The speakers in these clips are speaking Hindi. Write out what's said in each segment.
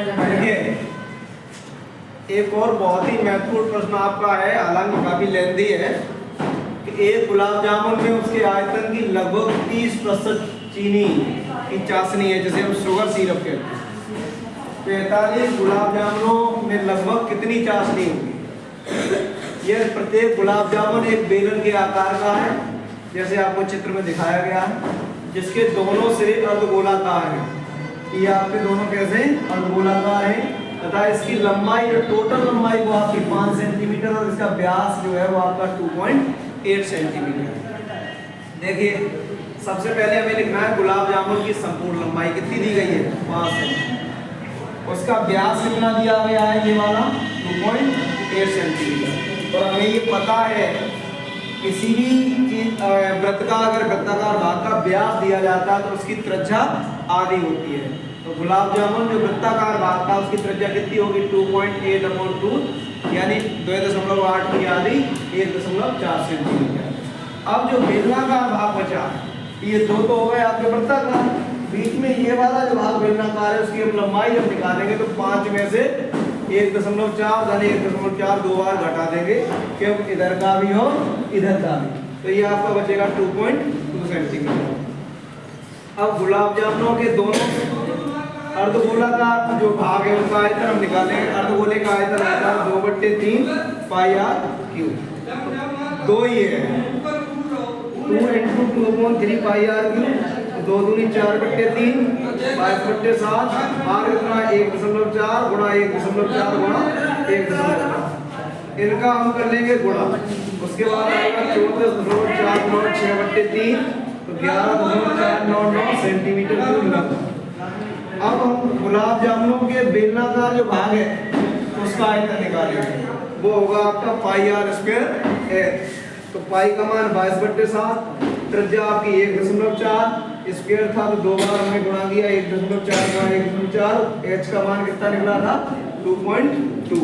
देखिए एक और बहुत ही महत्वपूर्ण प्रश्न आपका है, हालांकि काफी लेंथी है कि एक गुलाब जामुन में उसके आयतन की लगभग 30% चीनी की चाशनी है, जिसे हम शुगर सिरप कहते हैं। 45 गुलाब जामुनों में लगभग कितनी चाशनी होगी? यह प्रत्येक गुलाब जामुन एक बेलन के आकार का है, जैसे आपको चित्र में दिखाया गया है, जिसके दोनों सिरे अर्धगोलाकार हैं। ये आपके दोनों कैसे अर्धगोलाकार है तथा इसकी लंबाई जो टोटल लंबाई वो आपकी 5 सेंटीमीटर और इसका व्यास जो है वो आपका 2.8 सेंटीमीटर। देखिए सबसे पहले हमें लिखना है गुलाब जामुन की संपूर्ण लंबाई कितनी दी गई है, 5 सेंटीमीटर। उसका व्यास कितना दिया गया है, ये वाला 2.8 सेंटीमीटर। और हमें ये पता है किसी भी चीज वृत्त का अगर वृत्ताकार भाग का व्यास दिया जाता है तो उसकी त्रिज्या आधी होती है। तो गुलाब जामुन जो वृत्ताकार भाग था उसकी त्रिज्या कितनी होगी, 2.8/2 यानी 2.8 की आधी 1.4 सेंटीमीटर। अब जो बेलनाकार भाग बचा ये दो तो हो गए आपके वृत्ताकार, बीच में ये वाला जो भाग बेलनाकार है उसकी हम लंबाई जब निकालेंगे तो 5 में से 1.4 यानी 1.4 दो बार घटा देंगे क्योंकि इधर का भी हो इधर का भी, तो ये आपका बचेगा 2.2 सेंटीमीटर। अब गुलाब जामुनों के दोनों अर्धगोलाकार जो भाग है उनका आयतन हम निकालेंगे। अर्धगोले का आयतन आता है 2/3 πr³। दो ये है 2 × 2/3 πr³, 2 दूनी 4/3 22/7 r कितना 1.4 गुणा 1.4 गुणा 1.4। इनका हम कर लेंगे गुणा, उसके बाद आएगा 14.496/3 तो 11.499 सेंटीमीटर क्यूब। अब हम गुलाब जामुनों के बेलनाकार जो भाग है उसका आयतन निकालेंगे, वो होगा आपका πr²। तो पाई का मान 22/7, त्रिज्या आपकी 1.4, स्क्वायर था तो दो बार हमने गुणा किया 1.4 गुणा 1.4, एच का मान कितना निकला था 2.2।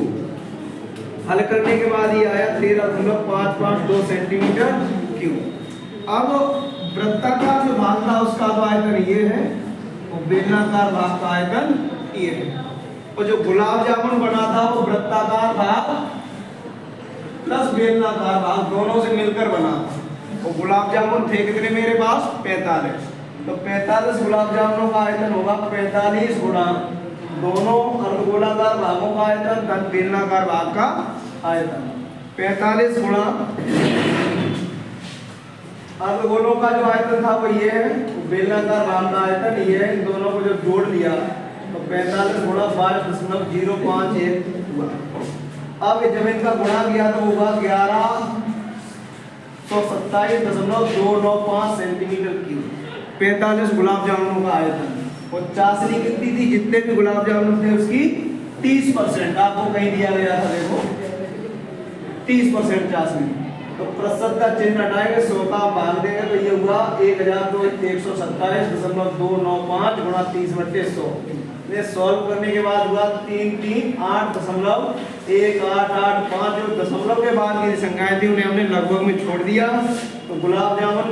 हल करने के बाद ये आया 13.552 सेंटीमीटर क्यूब। अब वृत्ताकार जो भाग था उसका तो आयतन ये है और बेलनाकार भाग का आयतन ये है। और जो गुलाब जामुन बना था वो वृत्ताकार भाग प्लस बेलनाकार भाग दोनों से मिलकर बना था। और गुलाब जामुन थे कितने मेरे पास, 45। तो 45 गुलाब जामुनों का आयतन होगा 45 गुणा दोनों अर्धगोलाकार भागों का आयतन धन बेलनाकार भाग का आयतन। 45 गुणा अर्धगोलों का जो आयतन था वो ये है, बेलनाकार भाग का आयतन ये है। इन दोनों को जब जोड़ लिया तो 45 गुणा 22.051 हुआ। अब जब इनका गुणा किया तो होगा 1127.295 सेंटीमीटर क्यूब। 45 गुलाब जामुनों का आयतन और चाशनी कितनी थी, जितने भी गुलाब जामुन थे उसकी 30%। आपको कहीं दिया गया था, देखो 30% चाशनी। तो प्रतिशत का चिन्ह हटाएंगे, 100 का भाग देंगे तो ये हुआ 1,127.295 गुणा 30/100। ये सॉल्व करने के बाद हुआ 338.1885। जो दशमलव के बाद की संख्याएं थी उन्हें हमने लगभग में छोड़ दिया। तो गुलाब जामुन